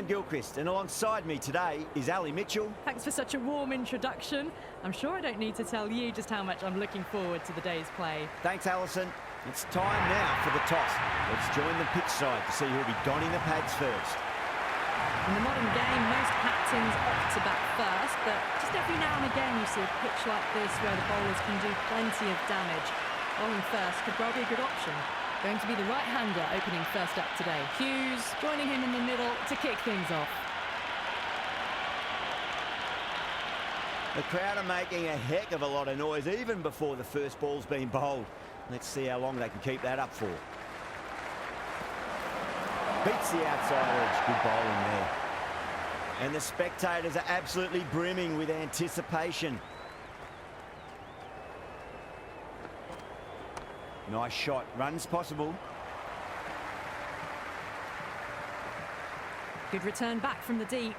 Gilchrist, and alongside me today is Ali Mitchell. Thanks for such a warm introduction. I'm sure I don't need to tell you just how much I'm looking forward to the day's play. Thanks, Alison. It's time now for the toss. Let's join the pitch side to see who'll be donning the pads first. In the modern game, most captains opt to bat first, but just every now and again you see a pitch like this where the bowlers can do plenty of damage. Bowling first could well be a good option. Going to be the right-hander opening first up today. Hughes joining him in the middle to kick things off. The crowd are making a heck of a lot of noise even before the first ball's been bowled. Let's see how long they can keep that up for. Beats the outside edge. Good bowling there. And the spectators are absolutely brimming with anticipation. Nice shot. Runs possible. Good return back from the deep.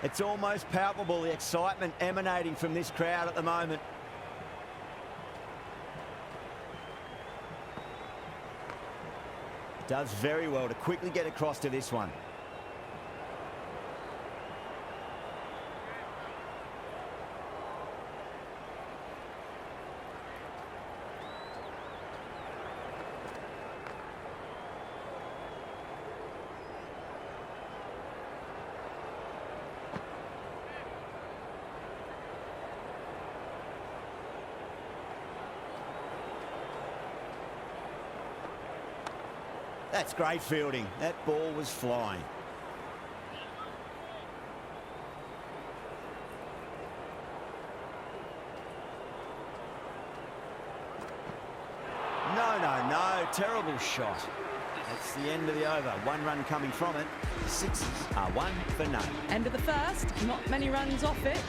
It's almost palpable, the excitement emanating from this crowd at the moment. Does very well to quickly get across to this one. That's great fielding. That ball was flying. No. Terrible shot. That's the end of the over. 1 run coming from it. The sixes are 1 for none. End of the first. Not many runs off it.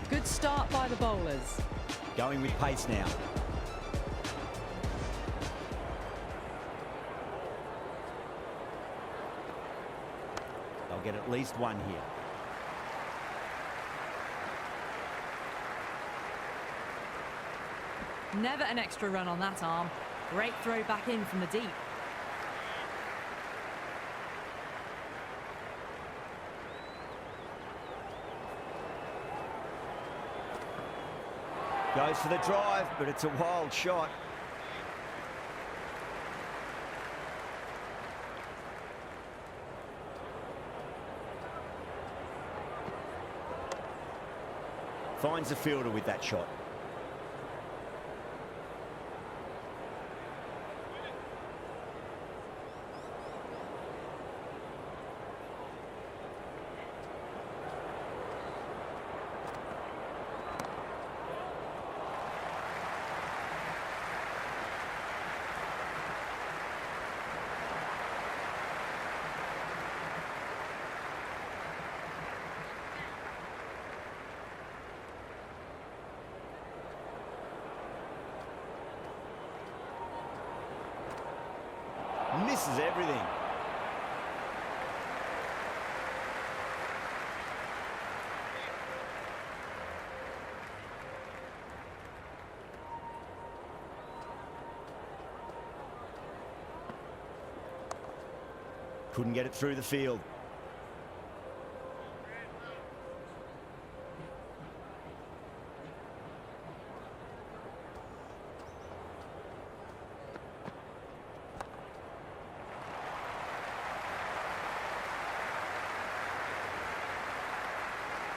Good start by the bowlers. Going with pace now. They'll get at least 1 here. Never an extra run on that arm. Great throw back in from the deep. Goes for the drive, but it's a wild shot. Finds the fielder with that shot. Misses everything. Couldn't get it through the field.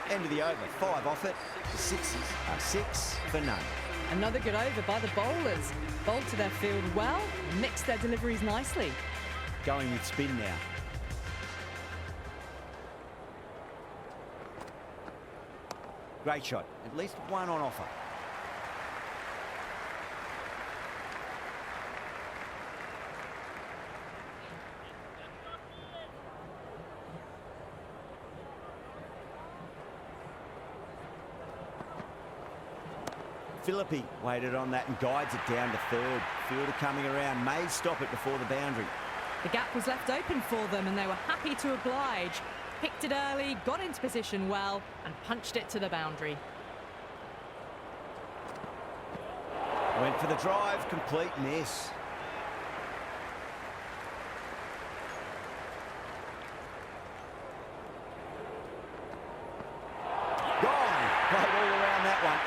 End of the over, 5 off it. The sixes are 6 for none. Another good over by the bowlers. Bowled to their field well, mixed their deliveries nicely. Going with spin now. Great shot, at least 1 on offer. Philippi waited on that and guides it down to third. Fielder coming around, may stop it before the boundary. The gap was left open for them and they were happy to oblige. Picked it early, got into position well and punched it to the boundary. Went for the drive, complete miss.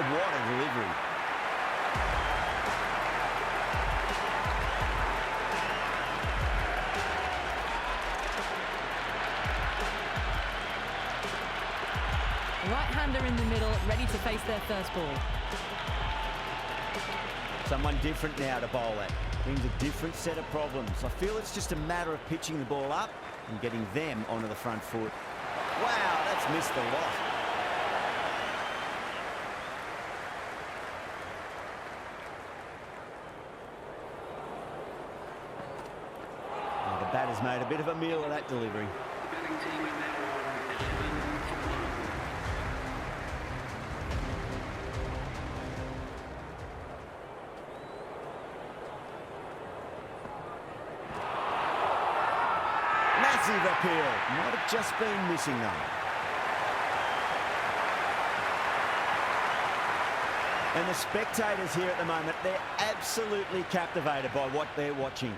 what a delivery. Right-hander in the middle, ready to face their first ball. Someone different now to bowl at. Brings a different set of problems. I feel it's just a matter of pitching the ball up and getting them onto the front foot. Wow, that's missed a lot. Well, the batter's made a bit of a meal of that delivery. Massive appeal. Might have just been missing though. And the spectators here at the moment, they're absolutely captivated by what they're watching.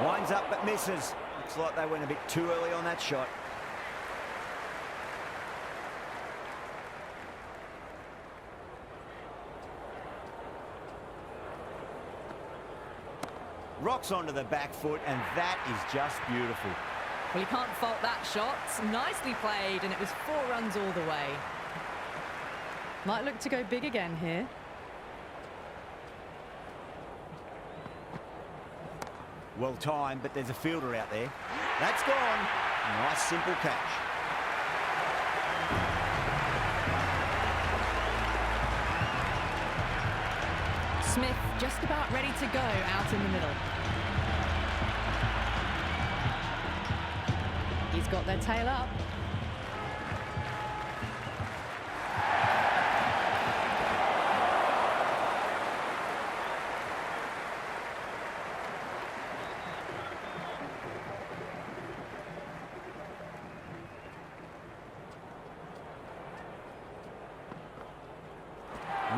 Winds up but misses. Looks like they went a bit too early on that shot. Rocks onto the back foot, and that is just beautiful. Well, you can't fault that shot. Nicely played, and it was 4 runs all the way. Might look to go big again here. Well timed, but there's a fielder out there. That's gone. Nice simple catch. Smith just about ready to go out in the middle. He's got their tail up.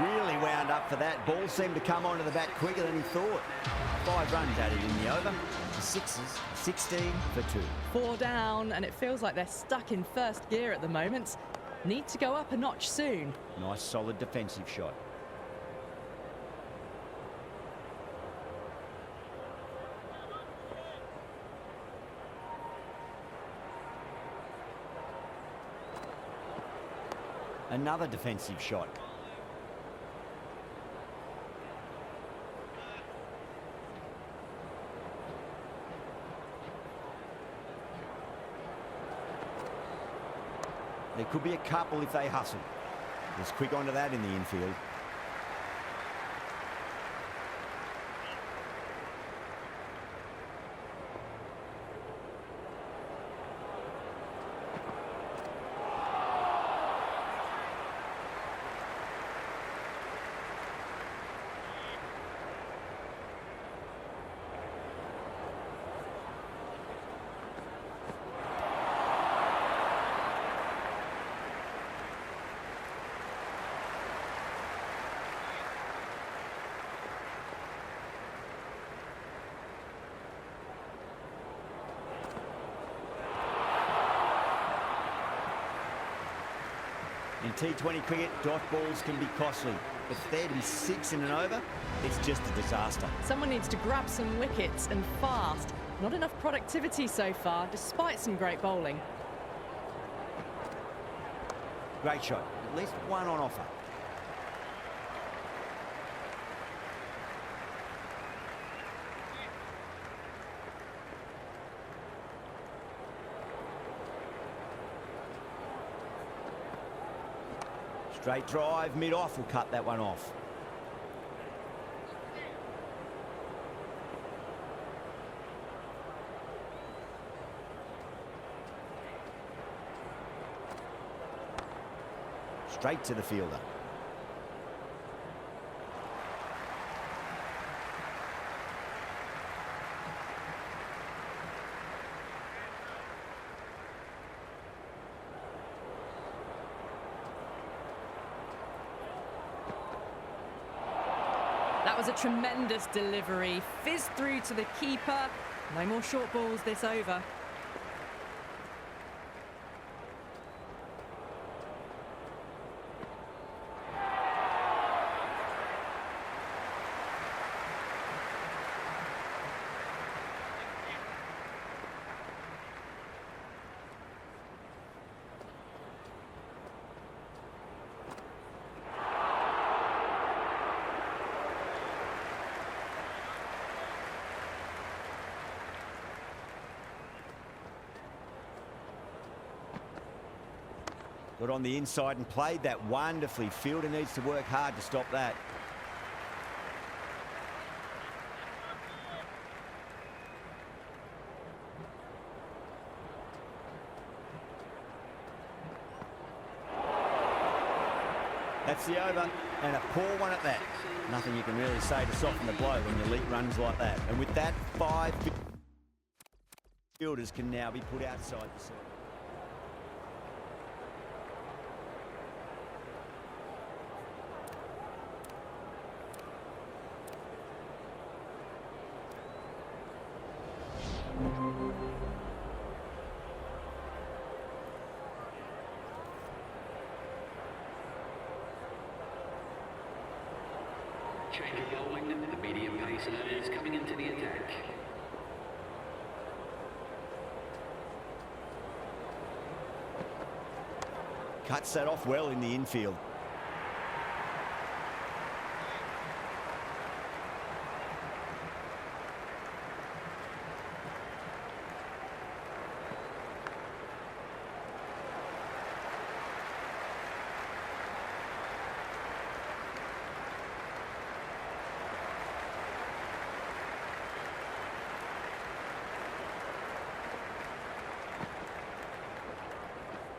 Really wound up for that. Ball seemed to come onto the bat quicker than he thought. 5 runs added in the over. The Sixers, 16 for 2. 4 down, and it feels like they're stuck in first gear at the moment. Need to go up a notch soon. Nice solid defensive shot. Another defensive shot. There could be a couple if they hustle. Just quick onto that in the infield. In T20 cricket, dot balls can be costly, but if they're to be 6 in an over, it's just a disaster. Someone needs to grab some wickets, and fast. Not enough productivity so far, despite some great bowling. Great shot. At least one on offer. Straight drive, mid-off will cut that one off. Straight to the fielder. That was a tremendous delivery. Fizzed through to the keeper. No more short balls this over. Got on the inside and played that wonderfully. Fielder needs to work hard to stop that. That's the over, and a poor one at that. Nothing you can really say to soften the blow when your lead runs like that. And with that, 5 fielders can now be put outside the circle. Change of bowling, the medium pacer is coming into the attack. Cuts that off well in the infield.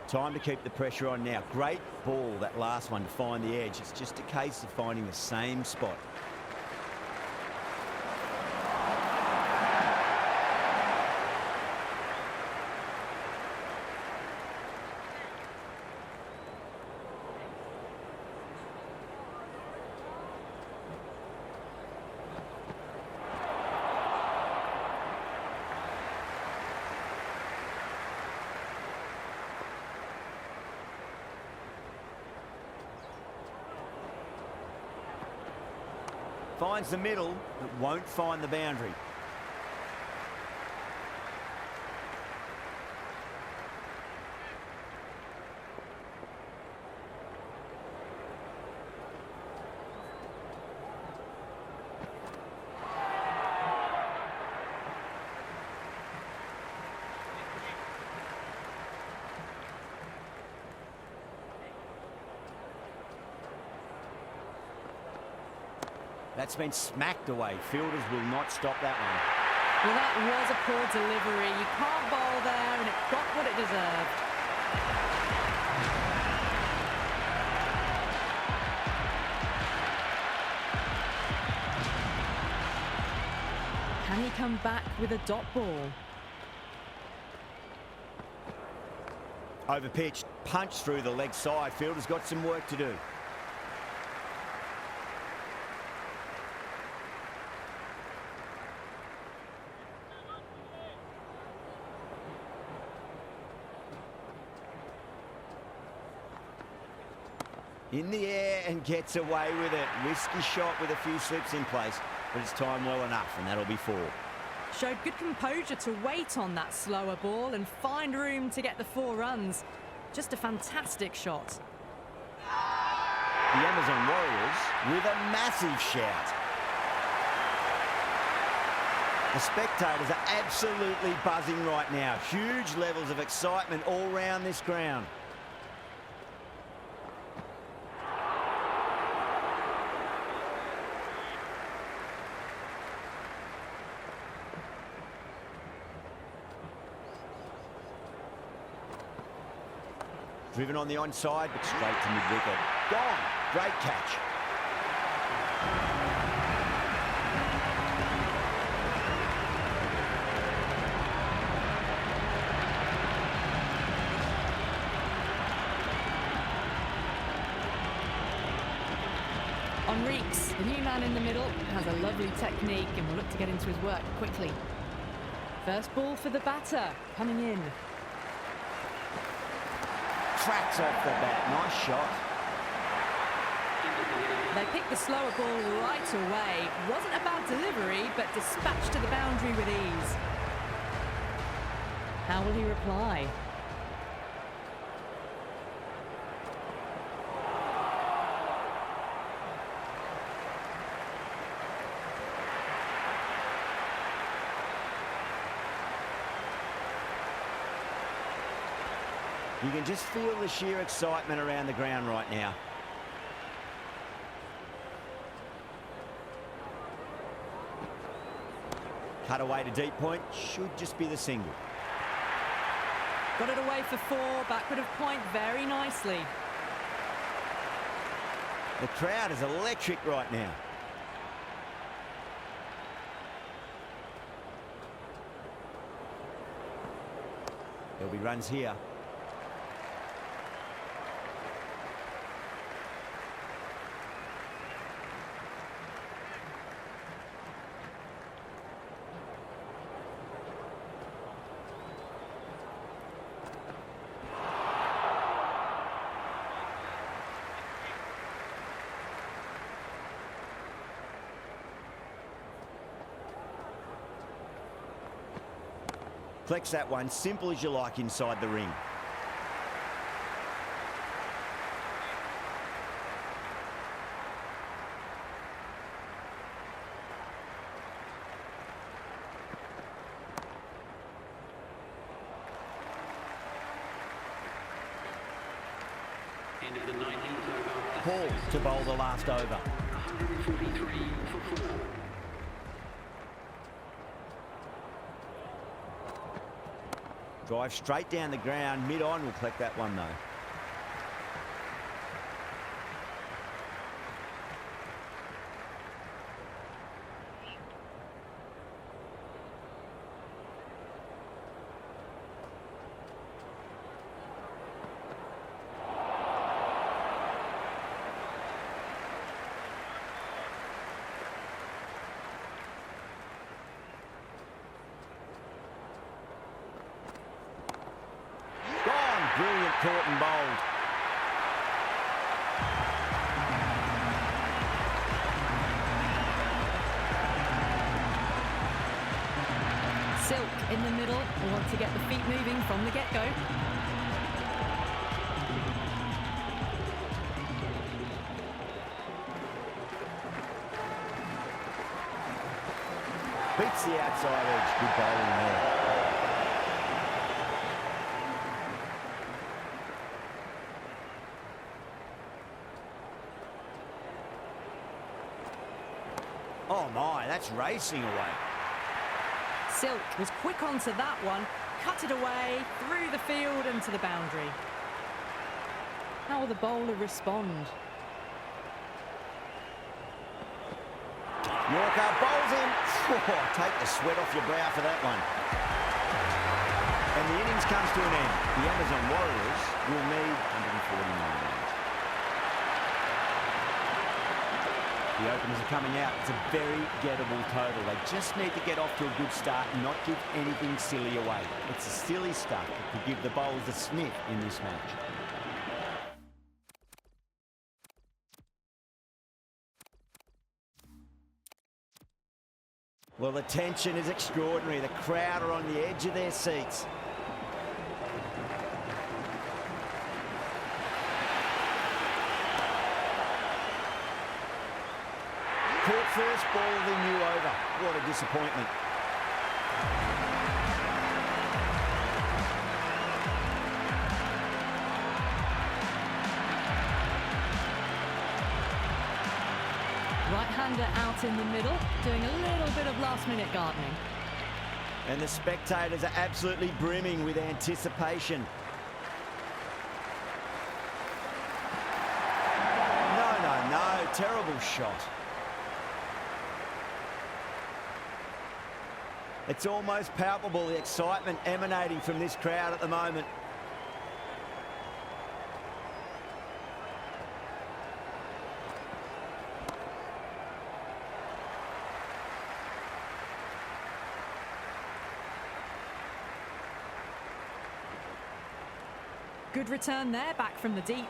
Time to keep the pressure on now. Great ball, that last one, to find the edge. It's just a case of finding the same spot. Finds the middle, but won't find the boundary. That's been smacked away. Fielders will not stop that one. Well, that was a poor delivery. You can't bowl there, and it got what it deserved. Can he come back with a dot ball? Over pitch, punch through the leg side. Fielder's got some work to do. In the air and gets away with it. Risky shot with a few slips in place, but it's timed well enough, and that'll be 4. Showed good composure to wait on that slower ball and find room to get the 4 runs. Just a fantastic shot. The Amazon Warriors with a massive shout. The spectators are absolutely buzzing right now. Huge levels of excitement all round this ground. Driven on the onside, but straight to mid-wicket. Gone. Great catch. On Reeks, the new man in the middle, has a lovely technique and will look to get into his work quickly. First ball for the batter, coming in. Tracks off the bat. Nice shot. They picked the slower ball right away. Wasn't a bad delivery, but dispatched to the boundary with ease. How will he reply? You can just feel the sheer excitement around the ground right now. Cut away to deep point, should just be the single. Got it away for 4, backward of point very nicely. The crowd is electric right now. There'll be runs here. Flex that one, simple as you like inside the ring. End of the 19th over. Paul to bowl the last over. 143 for 4. Drive straight down the ground, mid-on will collect that one though. Brilliant caught and bowled. Silk in the middle, will want to get the feet moving from the get-go. Beats the outside edge. Good bowling there. Oh my, that's racing away. Silk was quick onto that one, cut it away, through the field and to the boundary. How will the bowler respond? Yorker bowls in. Oh, take the sweat off your brow for that one. And the innings comes to an end. The Amazon Warriors will need 149 runs. The openers are coming out. It's a very gettable total. They just need to get off to a good start and not give anything silly away. It's the silly stuff that could give the bowlers a sniff in this match. Well, the tension is extraordinary. The crowd are on the edge of their seats. Caught first ball of the new over. What a disappointment. Right-hander out in the middle, doing a little bit of last-minute gardening. And the spectators are absolutely brimming with anticipation. No, terrible shot. It's almost palpable, the excitement emanating from this crowd at the moment. Good return there, back from the deep.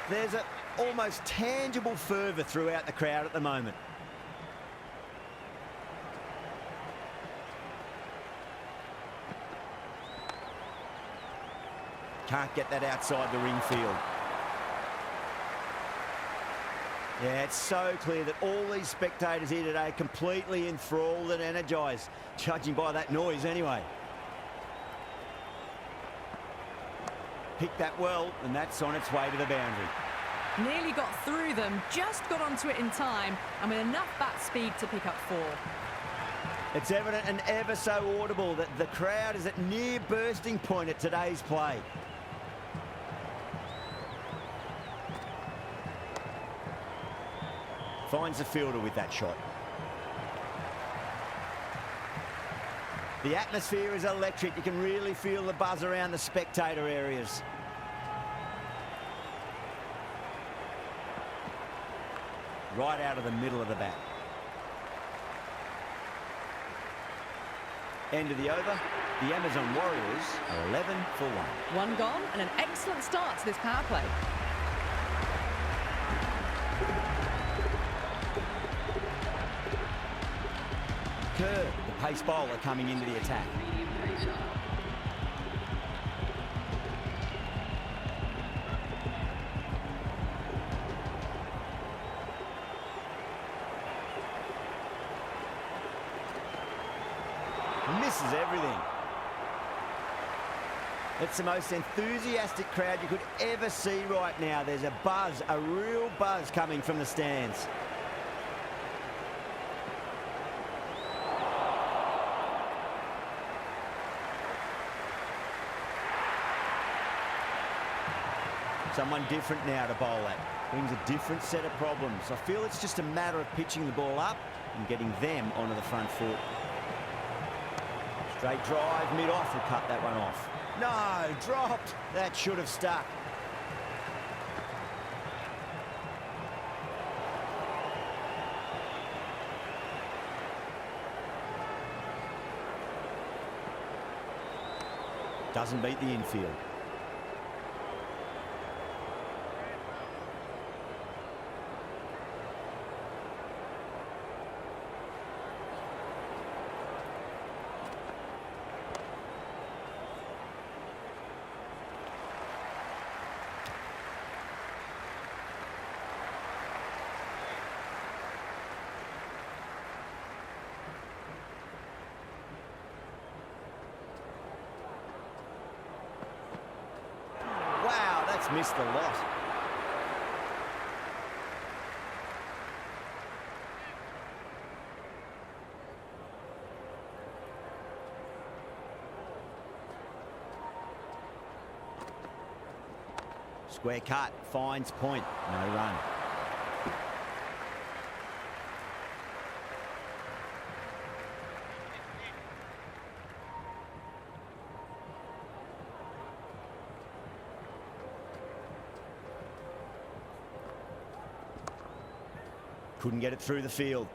There's an almost tangible fervour throughout the crowd at the moment. Can't get that outside the ring field. Yeah, it's so clear that all these spectators here today are completely enthralled and energised, judging by that noise anyway. Picked that well, and that's on its way to the boundary. Nearly got through them, just got onto it in time, and with enough bat speed to pick up 4. It's evident and ever so audible that the crowd is at near bursting point at today's play. Finds the fielder with that shot. The atmosphere is electric. You can really feel the buzz around the spectator areas. Right out of the middle of the bat. End of the over. The Amazon Warriors are 11 for 1. One gone and an excellent start to this power play. Kerr, the pace bowler, coming into the attack. Medium pacer. Misses everything. It's the most enthusiastic crowd you could ever see right now. There's a buzz, a real buzz coming from the stands. Someone different now to bowl at. Brings a different set of problems. I feel it's just a matter of pitching the ball up and getting them onto the front foot. Straight drive, mid-off, will cut that one off. No, dropped. That should have stuck. Doesn't beat the infield. Wow, that's missed a lot. Square cut, finds point, no run. Couldn't get it through the field.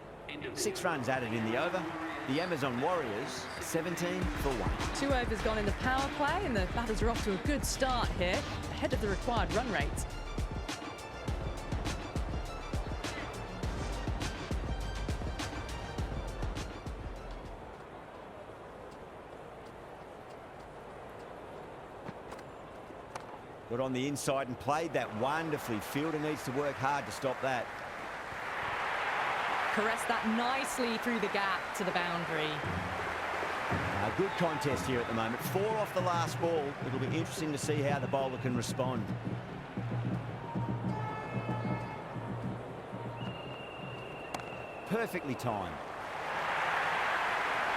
6 runs added in the over. The Amazon Warriors, 17 for 1. 2 overs gone in the power play, and the batters are off to a good start here, ahead of the required run rate. Got on the inside and played that wonderfully. Fielder needs to work hard to stop that. Caressed that nicely through the gap to the boundary. A good contest here at the moment. 4 off the last ball. It'll be interesting to see how the bowler can respond. Perfectly timed.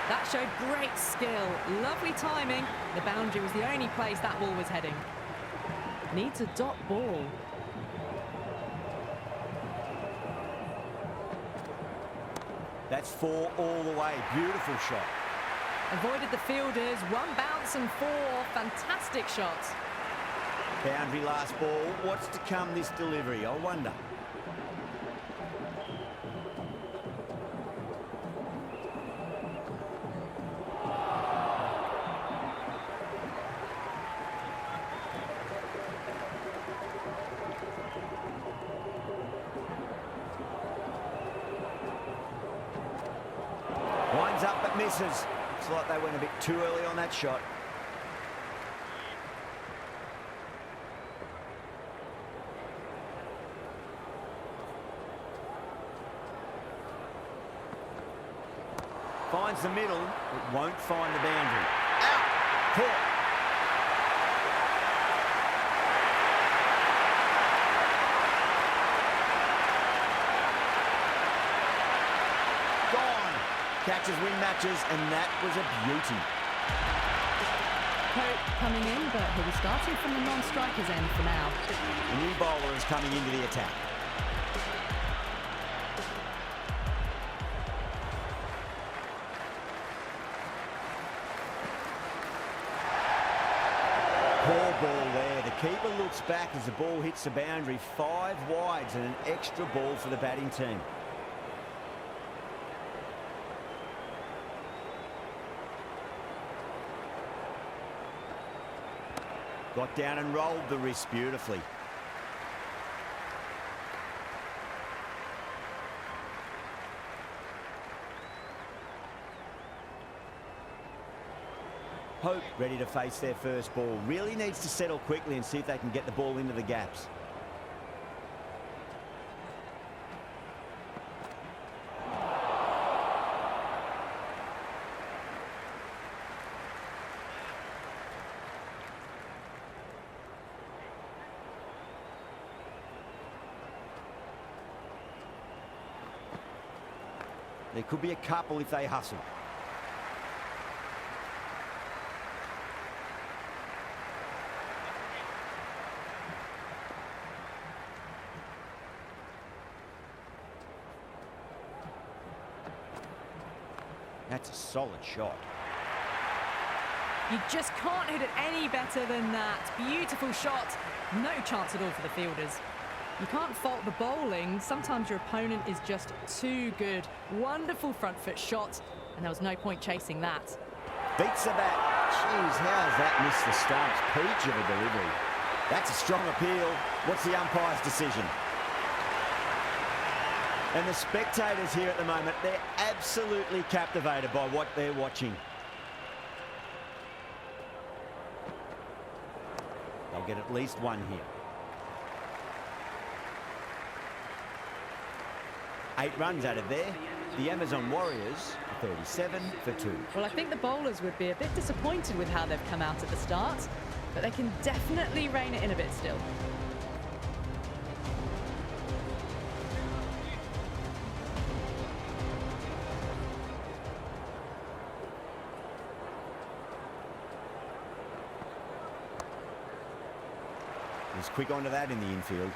That showed great skill, lovely timing. The boundary was the only place that ball was heading. Needs a dot ball. That's 4 all the way. Beautiful shot. Avoided the fielders, 1 bounce and 4. Fantastic shots. Boundary last ball. What's to come this delivery? I wonder. Winds up but misses. Looks like they went a bit too early on that shot. Finds the middle, but won't find the boundary. Out! Caught! Catches win matches, and that was a beauty. Pope coming in, but he'll be starting from the non-striker's end for now. The new bowler is coming into the attack. Poor ball there. The keeper looks back as the ball hits the boundary. 5 wides and an extra ball for the batting team. Got down and rolled the wrist beautifully. Hope ready to face their first ball. Really needs to settle quickly and see if they can get the ball into the gaps. There could be a couple if they hustle. That's a solid shot. You just can't hit it any better than that. Beautiful shot. No chance at all for the fielders. You can't fault the bowling. Sometimes your opponent is just too good. Wonderful front foot shot, and there was no point chasing that. Beats the bat. Jeez, how has that missed the stumps? Peach of a delivery. That's a strong appeal. What's the umpire's decision? And the spectators here at the moment, they're absolutely captivated by what they're watching. They'll get at least one here. 8 runs out of there. The Amazon Warriors, 37 for 2. Well, I think the bowlers would be a bit disappointed with how they've come out at the start, but they can definitely rein it in a bit still. He's quick onto that in the infield.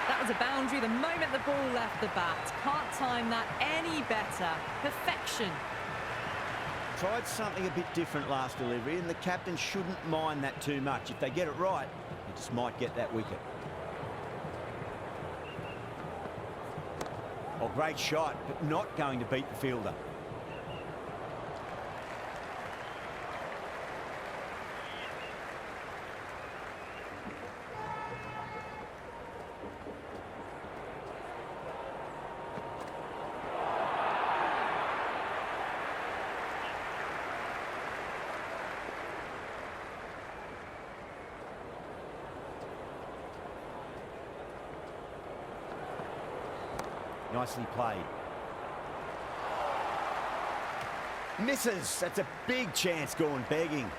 That was a boundary the moment the ball left the bat. Can't time that any better. Perfection. Tried something a bit different last delivery, and the captain shouldn't mind that too much. If they get it right, they just might get that wicket. Oh, great shot, but not going to beat the fielder. Nicely played. Misses. That's a big chance gone begging.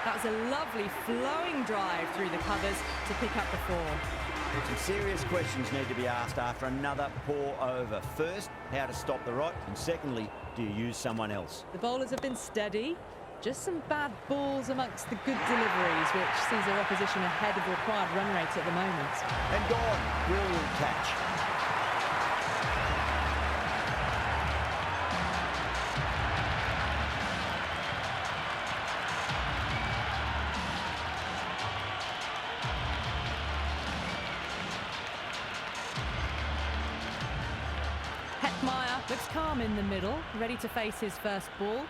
That was a lovely flowing drive through the covers to pick up the form. Some serious questions need to be asked after another poor over. First, how to stop the rot, and secondly, do you use someone else? The bowlers have been steady. Just some bad balls amongst the good deliveries, which sees their opposition ahead of the required run rate at the moment. And gone. Brilliant catch. Looks calm in the middle, ready to face his first ball.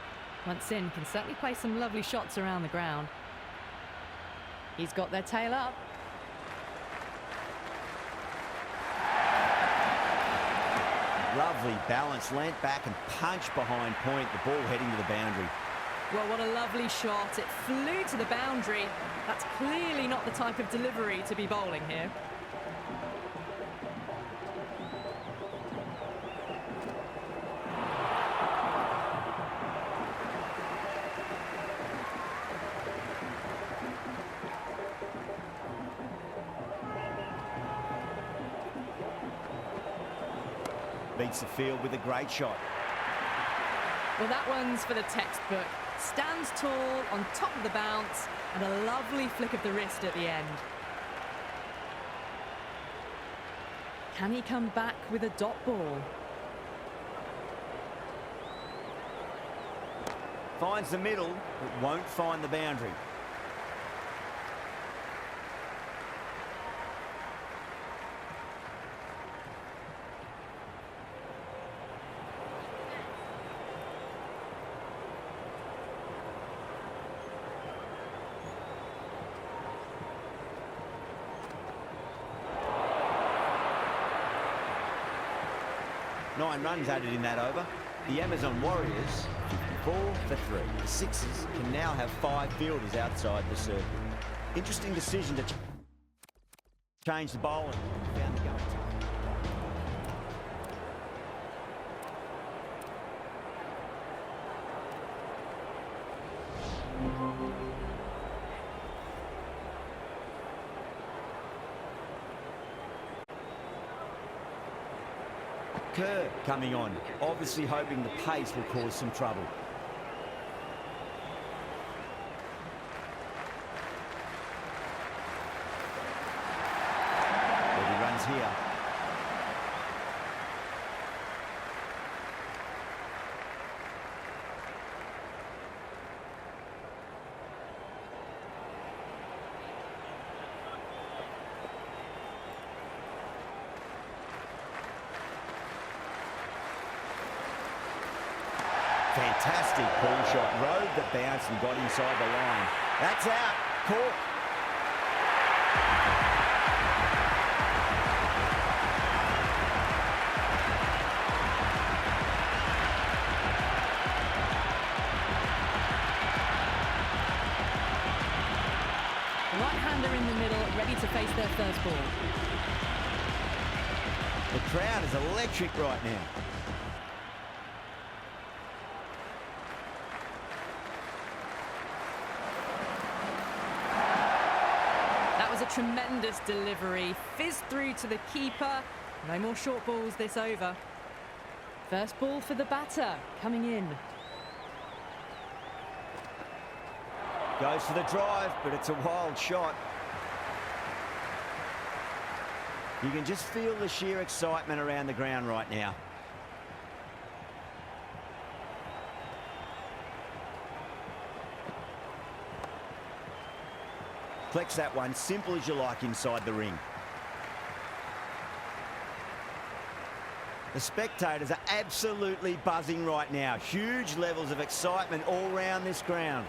Once in, can certainly play some lovely shots around the ground. He's got their tail up. Lovely balance, leant back and punched behind point, the ball heading to the boundary. Well, what a lovely shot. It flew to the boundary. That's clearly not the type of delivery to be bowling here. Beats the field with a great shot. Well, that one's for the textbook. Stands tall on top of the bounce and a lovely flick of the wrist at the end. Can he come back with a dot ball? Finds the middle, but won't find the boundary. Nine runs added in that over. The Amazon Warriors, 54 for 3. The Sixers can now have 5 fielders outside the circle. Interesting decision to change the bowling. Found the going time. Kerr coming on, obviously hoping the pace will cause some trouble. But he runs here. Fantastic ball shot. Rode the bounce and got inside the line. That's out. Caught. Right-hander in the middle, ready to face their first ball. The crowd is electric right now. Tremendous delivery, fizzed through to the keeper. No more short balls this over. First ball for the batter, coming in. Goes for the drive, but it's a wild shot. You can just feel the sheer excitement around the ground right now. Flex that one, simple as you like inside the ring. The spectators are absolutely buzzing right now. Huge levels of excitement all around this ground.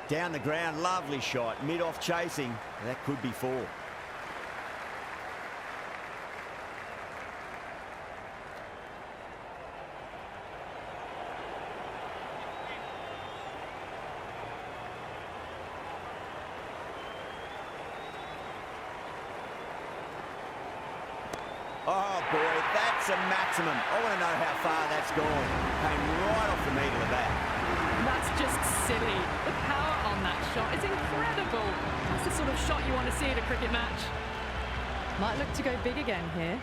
Down the ground, lovely shot. Mid-off chasing. That could be 4. Oh, boy, that's a maximum. I want to know how far that's gone. Came right off the meat of the bat. That's just silly. The power on that shot is incredible. That's the sort of shot you want to see at a cricket match. Might look to go big again here.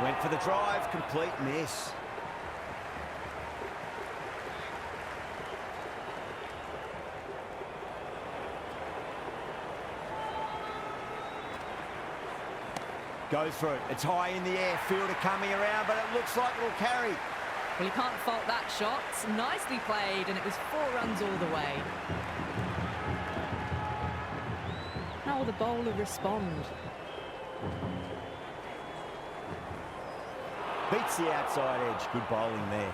Went for the drive, complete miss. Goes for it. It's high in the air. Fielder coming around, but it looks like it'll carry. Well, you can't fault that shot. Nicely played, and it was 4 runs all the way. Now, how will the bowler respond? Beats the outside edge. Good bowling there.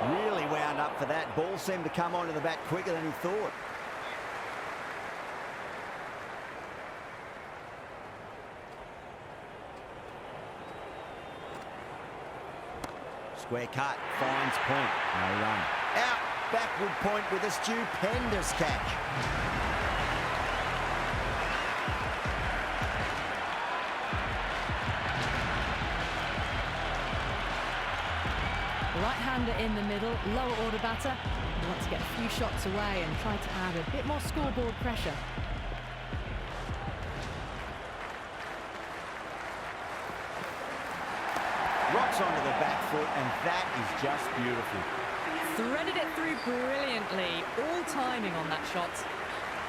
Really wound up for that. Ball seemed to come onto the bat quicker than he thought. Square cut, finds point, no run. Out, backward point with a stupendous catch. Right-hander in the middle, lower order batter. He wants to get a few shots away and try to add a bit more scoreboard pressure. Rocks onto the back foot, and that is just beautiful. Threaded it through brilliantly, all timing on that shot.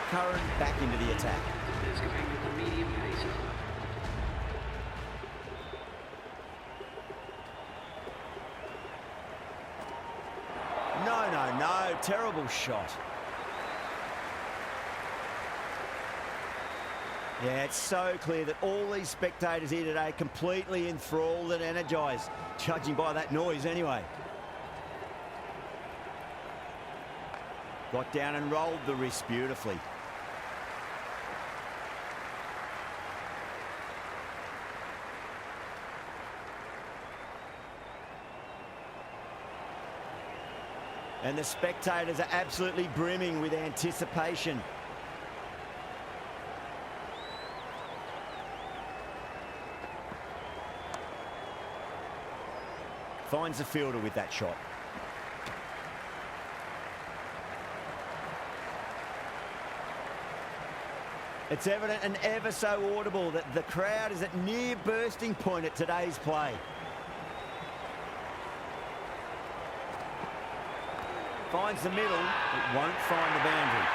Curran back into the attack. Is going with the medium pacer. No, terrible shot. Yeah, it's so clear that all these spectators here today completely enthralled and energised, judging by that noise anyway. Got down and rolled the wrist beautifully. And the spectators are absolutely brimming with anticipation. Finds the fielder with that shot. It's evident and ever so audible that the crowd is at near bursting point at today's play. Finds the middle, but won't find the boundary.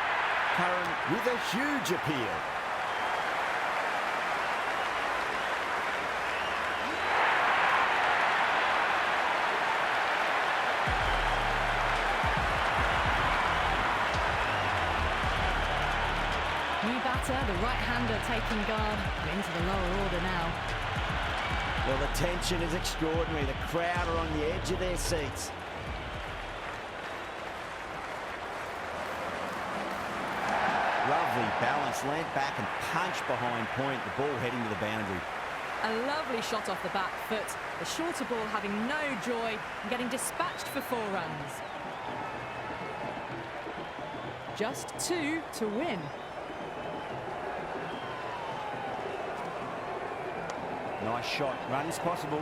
Curran with a huge appeal. New batter, the right-hander taking guard into the lower order now. Well, the tension is extraordinary. The crowd are on the edge of their seats. Lovely balance, leant back and punched behind point, the ball heading to the boundary. A lovely shot off the back foot. The shorter ball having no joy and getting dispatched for 4 runs. Just 2 to win. Nice shot, runs possible.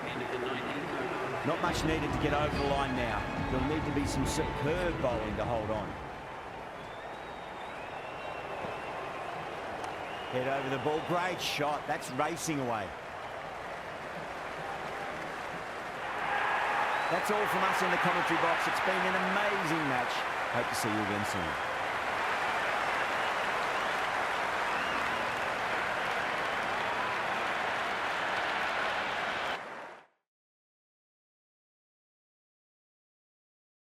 End of the 19th. Not much needed to get over the line now. There'll need to be some superb bowling to hold on. Head over the ball, great shot. That's racing away. That's all from us in the commentary box. It's been an amazing match. Hope to see you again soon.